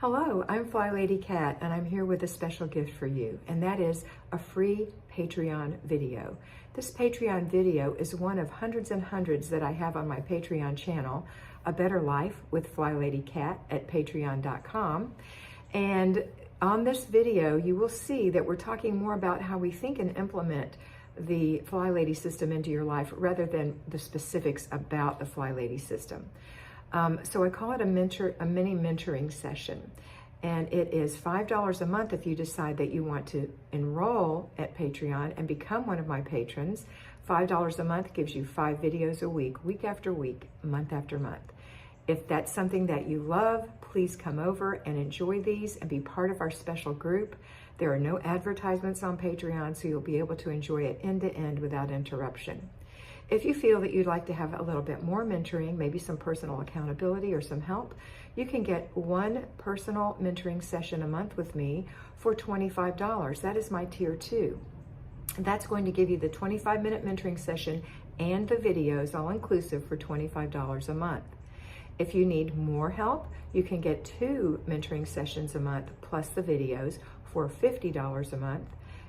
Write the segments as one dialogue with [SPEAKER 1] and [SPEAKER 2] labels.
[SPEAKER 1] Hello, I'm FlyLady Kat, and I'm here with a special gift for you, and that is a free Patreon video. This Patreon video is one of hundreds and hundreds that I have on my Patreon channel, A Better Life with FlyLady Kat at patreon.com. And on this video, you will see that we're talking more about how we think and implement the FlyLady system into your life rather than the specifics about the FlyLady system. So I call it a mini mentoring session, and it is $5 a month if you decide that you want to enroll at Patreon and become one of my patrons. $5 a month gives you 5 videos a week, week after week, month after month. If that's something that you love, please come over and enjoy these and be part of our special group. There are no advertisements on Patreon, so you'll be able to enjoy it end to end without interruption. If you feel that you'd like to have a little bit more mentoring, maybe some personal accountability or some help, you can get one personal mentoring session a month with me for $25. That is my tier 2. That's going to give you the 25-minute mentoring session and the videos all inclusive for $25 a month. If you need more help, you can get 2 mentoring sessions a month plus the videos for $50 a month.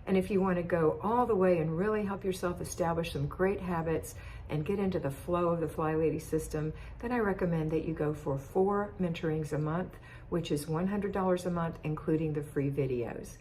[SPEAKER 1] And if you want to go all the way and really help yourself establish some great habits and get into the flow of the FlyLady system, then I recommend that you go for 4 mentorings a month, which is $100 a month, including the free videos.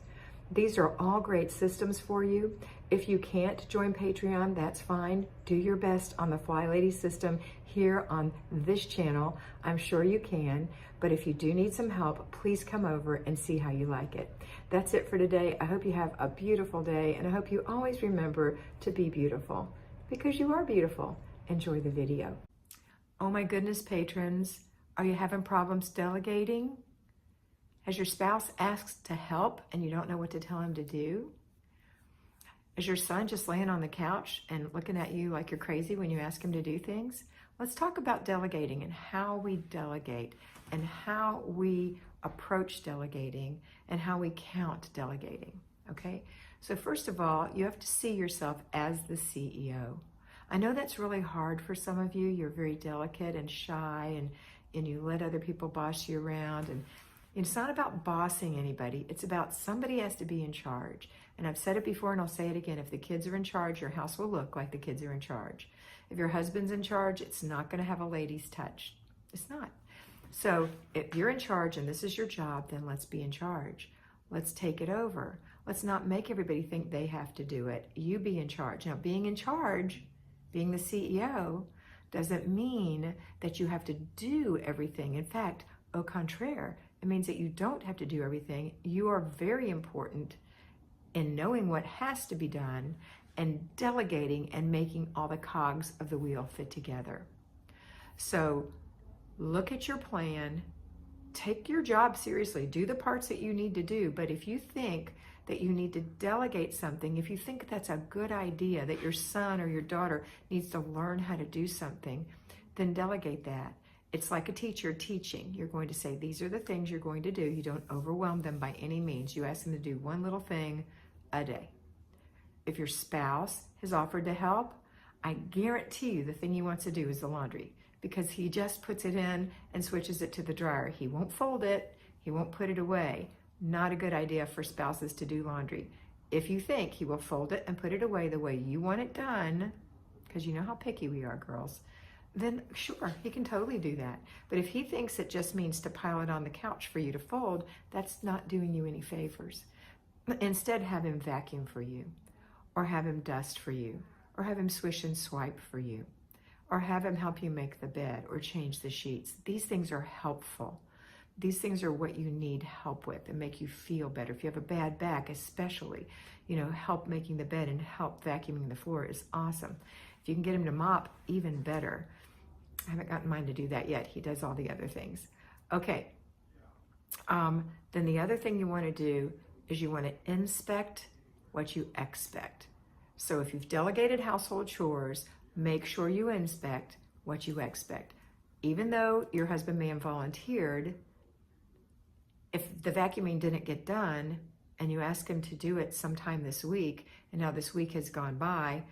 [SPEAKER 1] These are all great systems for you. If you can't join Patreon, that's fine. Do your best on the FlyLady system here on this channel. I'm sure you can, but if you do need some help, please come over and see how you like it. That's it for today. I hope you have a beautiful day, and I hope you always remember to be beautiful, because you are beautiful. Enjoy the video. Oh my goodness, patrons, are you having problems delegating? Has your spouse asked to help and you don't know what to tell him to do? Is your son just laying on the couch and looking at you like you're crazy when you ask him to do things? Let's talk about delegating and how we delegate and how we approach delegating and how we count delegating, okay? So first of all, you have to see yourself as the CEO. I know that's really hard for some of you. You're very delicate and shy, and you let other people boss you around, and it's not about bossing anybody. It's about somebody has to be in charge. And I've said it before and I'll say it again. If the kids are in charge, your house will look like the kids are in charge. If your husband's in charge, it's not going to have a lady's touch. It's not. So if you're in charge and this is your job, then let's be in charge. Let's take it over. Let's not make everybody think they have to do it. You be in charge. Now, being in charge, being the CEO, doesn't mean that you have to do everything. In fact, au contraire, it means that you don't have to do everything. You are very important in knowing what has to be done and delegating and making all the cogs of the wheel fit together. So look at your plan, take your job seriously, do the parts that you need to do. But if you think that you need to delegate something, if you think that's a good idea, that your son or your daughter needs to learn how to do something, then delegate that. It's like a teacher teaching. You're going to say, these are the things you're going to do. You don't overwhelm them by any means. You ask them to do one little thing a day. If your spouse has offered to help, I guarantee you the thing he wants to do is the laundry, because he just puts it in and switches it to the dryer. He won't fold it. He won't put it away. Not a good idea for spouses to do laundry. If you think he will fold it and put it away the way you want it done, because you know how picky we are, girls, then sure, he can totally do that. But if he thinks it just means to pile it on the couch for you to fold, that's not doing you any favors. Instead, have him vacuum for you, or have him dust for you, or have him swish and swipe for you, or have him help you make the bed or change the sheets. These things are helpful. These things are what you need help with and make you feel better. If you have a bad back, especially, help making the bed and help vacuuming the floor is awesome. If you can get him to mop, even better. I haven't gotten mine to do that yet. He does all the other things. Okay. Then the other thing you want to do is you want to inspect what you expect. So if you've delegated household chores, make sure you inspect what you expect. Even though your husband may have volunteered, if the vacuuming didn't get done and you ask him to do it sometime this week, and now this week has gone by,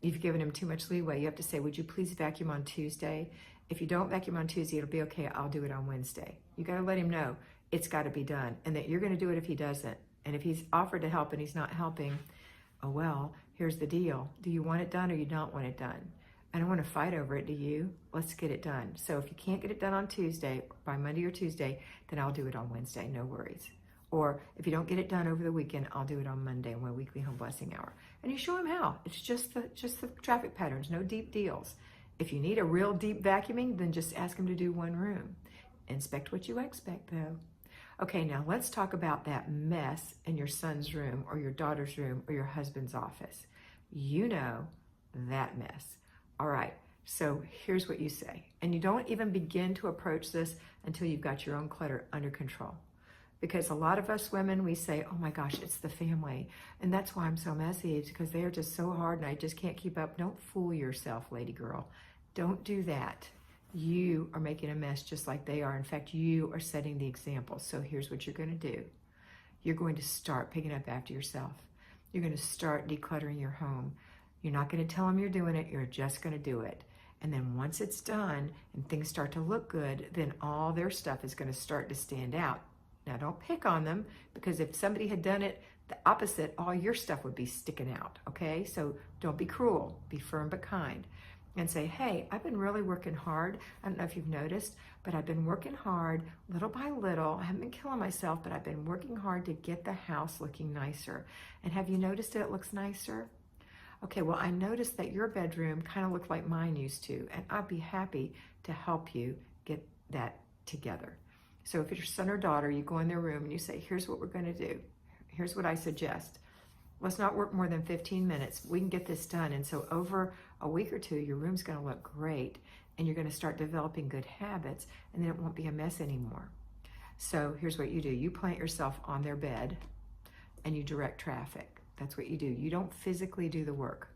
[SPEAKER 1] you've given him too much leeway. You have to say, would you please vacuum on Tuesday? If you don't vacuum on Tuesday, it'll be okay. I'll do it on Wednesday. You got to let him know it's got to be done, and that you're going to do it if he doesn't. And if he's offered to help and he's not helping, oh well, here's the deal. Do you want it done or you don't want it done? I don't want to fight over it, do you? Let's get it done. So if you can't get it done on Tuesday, by Monday or Tuesday, then I'll do it on Wednesday, no worries. Or if you don't get it done over the weekend, I'll do it on Monday on my weekly home blessing hour. And you show him how. It's just the traffic patterns, no deep deals. If you need a real deep vacuuming, then just ask him to do one room. Inspect what you expect, though. Okay, now let's talk about that mess in your son's room or your daughter's room or your husband's office. You know that mess. All right, so here's what you say. And you don't even begin to approach this until you've got your own clutter under control. Because a lot of us women, we say, oh my gosh, it's the family. And that's why I'm so messy. It's because they are just so hard and I just can't keep up. Don't fool yourself, lady girl. Don't do that. You are making a mess just like they are. In fact, you are setting the example. So here's what you're going to do. You're going to start picking up after yourself. You're going to start decluttering your home. You're not going to tell them you're doing it. You're just going to do it. And then once it's done and things start to look good, then all their stuff is going to start to stand out. Now, don't pick on them, because if somebody had done it the opposite, all your stuff would be sticking out, okay? So don't be cruel. Be firm but kind. And say, hey, I've been really working hard. I don't know if you've noticed, but I've been working hard little by little. I haven't been killing myself, but I've been working hard to get the house looking nicer. And have you noticed that it looks nicer? Okay, well, I noticed that your bedroom kind of looked like mine used to, and I'd be happy to help you get that together. So if it's your son or daughter, you go in their room and you say, here's what we're going to do. Here's what I suggest. Let's not work more than 15 minutes. We can get this done. And so over a week or two, your room's going to look great, and you're going to start developing good habits, and then it won't be a mess anymore. So here's what you do. You plant yourself on their bed and you direct traffic. That's what you do. You don't physically do the work.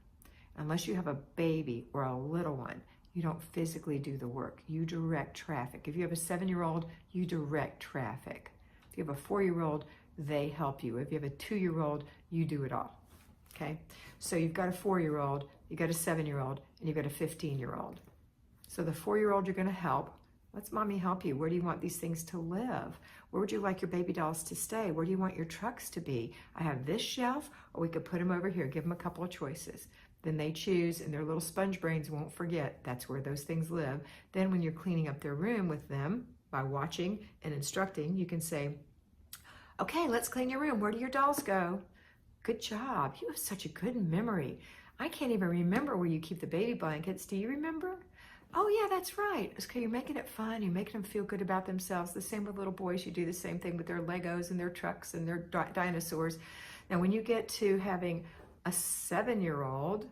[SPEAKER 1] Unless you have a baby or a little one, you don't physically do the work. You direct traffic. If you have a 7-year-old, you direct traffic. If you have a 4-year-old, they help you. If you have a 2-year-old, you do it all. Okay? So you've got a 4-year-old, you've got a 7-year-old, and you've got a 15-year-old. So the 4-year-old you're going to help. Let's mommy help you. Where do you want these things to live? Where would you like your baby dolls to stay? Where do you want your trucks to be? I have this shelf, or we could put them over here. Give them a couple of choices. Then they choose, and their little sponge brains won't forget that's where those things live. Then when you're cleaning up their room with them, by watching and instructing, you can say, okay, let's clean your room. Where do your dolls go? Good job. You have such a good memory. I can't even remember where you keep the baby blankets. Do you remember? Oh yeah, that's right. Okay, you're making it fun. You're making them feel good about themselves. The same with little boys. You do the same thing with their Legos and their trucks and their dinosaurs. Now, when you get to having a 7-year-old,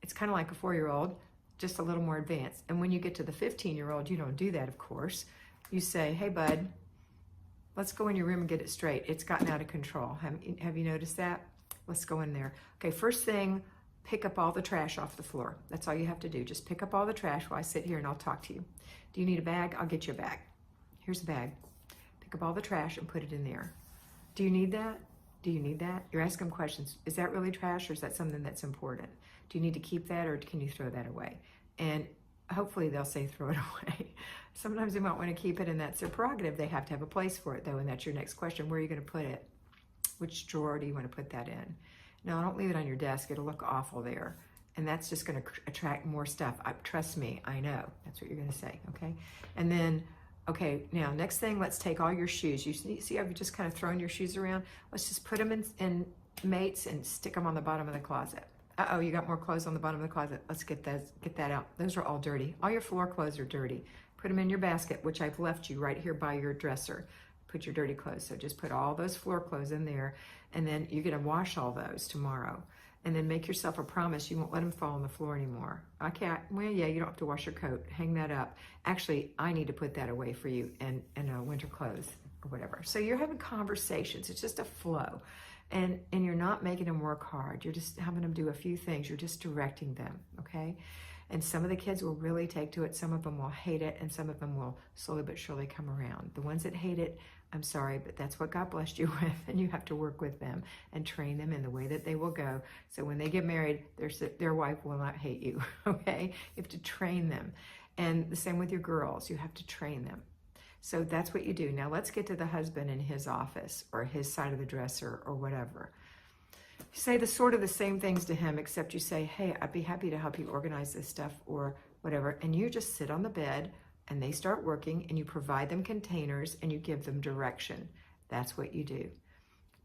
[SPEAKER 1] it's kind of like a 4-year-old, just a little more advanced. And when you get to the 15-year-old, you don't do that, of course. You say, hey, bud, let's go in your room and get it straight. It's gotten out of control. Have you noticed that? Let's go in there. Okay, first thing, pick up all the trash off the floor. That's all you have to do. Just pick up all the trash while I sit here and I'll talk to you. Do you need a bag? I'll get you a bag. Here's a bag. Pick up all the trash and put it in there. Do you need that? Do you need that? You're asking questions. Is that really trash, or is that something that's important? Do you need to keep that, or can you throw that away? And hopefully they'll say throw it away. Sometimes they might want to keep it, and that's their prerogative. They have to have a place for it, though, and that's your next question. Where are you going to put it? Which drawer do you want to put that in? No, don't leave it on your desk. It'll look awful there. And that's just going to attract more stuff. Trust me, I know. That's what you're going to say, okay? And then, okay, now next thing, let's take all your shoes. You see how you've just kind of thrown your shoes around? Let's just put them in mates and stick them on the bottom of the closet. Uh-oh, you got more clothes on the bottom of the closet. Let's get that out. Those are all dirty. All your floor clothes are dirty. Put them in your basket, which I've left you right here by your dresser. Put your dirty clothes. So just put all those floor clothes in there, and then you're going to wash all those tomorrow. And then make yourself a promise you won't let them fall on the floor anymore. Okay, well, yeah, you don't have to wash your coat. Hang that up. Actually, I need to put that away for you in winter clothes or whatever. So you're having conversations. It's just a flow. And you're not making them work hard. You're just having them do a few things. You're just directing them, okay? And some of the kids will really take to it. Some of them will hate it, and some of them will slowly but surely come around. The ones that hate it, I'm sorry, but that's what God blessed you with, and you have to work with them and train them in the way that they will go. So when they get married, their wife will not hate you, okay? You have to train them. And the same with your girls. You have to train them. So that's what you do. Now let's get to the husband in his office or his side of the dresser or whatever. You say the sort of the same things to him, except you say, hey, I'd be happy to help you organize this stuff or whatever. And you just sit on the bed and they start working and you provide them containers and you give them direction. That's what you do.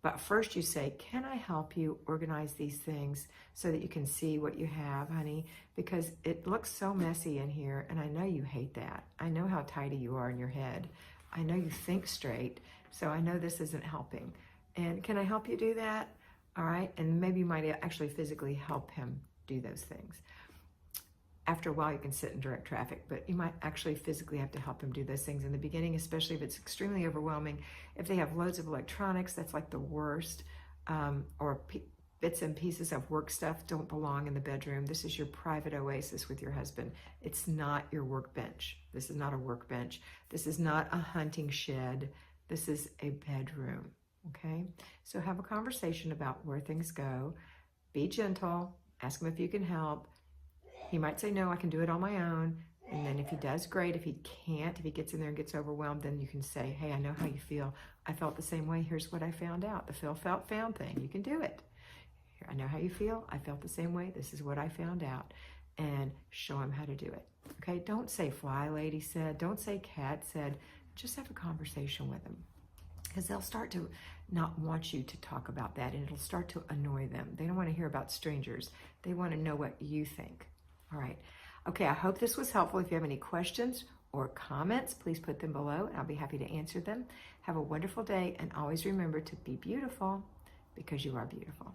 [SPEAKER 1] But first you say, can I help you organize these things so that you can see what you have, honey? Because it looks so messy in here and I know you hate that. I know how tidy you are in your head. I know you think straight, so I know this isn't helping. And can I help you do that? All right, and maybe you might actually physically help him do those things. After a while, you can sit in direct traffic, but you might actually physically have to help them do those things in the beginning, especially if it's extremely overwhelming. If they have loads of electronics, that's like the worst, or bits and pieces of work stuff don't belong in the bedroom. This is your private oasis with your husband. It's not your workbench. This is not a workbench. This is not a hunting shed. This is a bedroom, okay? So have a conversation about where things go. Be gentle. Ask him if you can help. He might say, no, I can do it on my own. And then if he does, great. If he can't, if he gets in there and gets overwhelmed, then you can say, hey, I know how you feel. I felt the same way. Here's what I found out. The feel, felt, found thing. You can do it. I know how you feel. I felt the same way. This is what I found out. And show him how to do it. Okay? Don't say FlyLady said. Don't say Kat said. Just have a conversation with them. Because they'll start to not want you to talk about that, and it'll start to annoy them. They don't want to hear about strangers. They want to know what you think. All right. Okay, I hope this was helpful. If you have any questions or comments, please put them below, and I'll be happy to answer them. Have a wonderful day, and always remember to be beautiful because you are beautiful.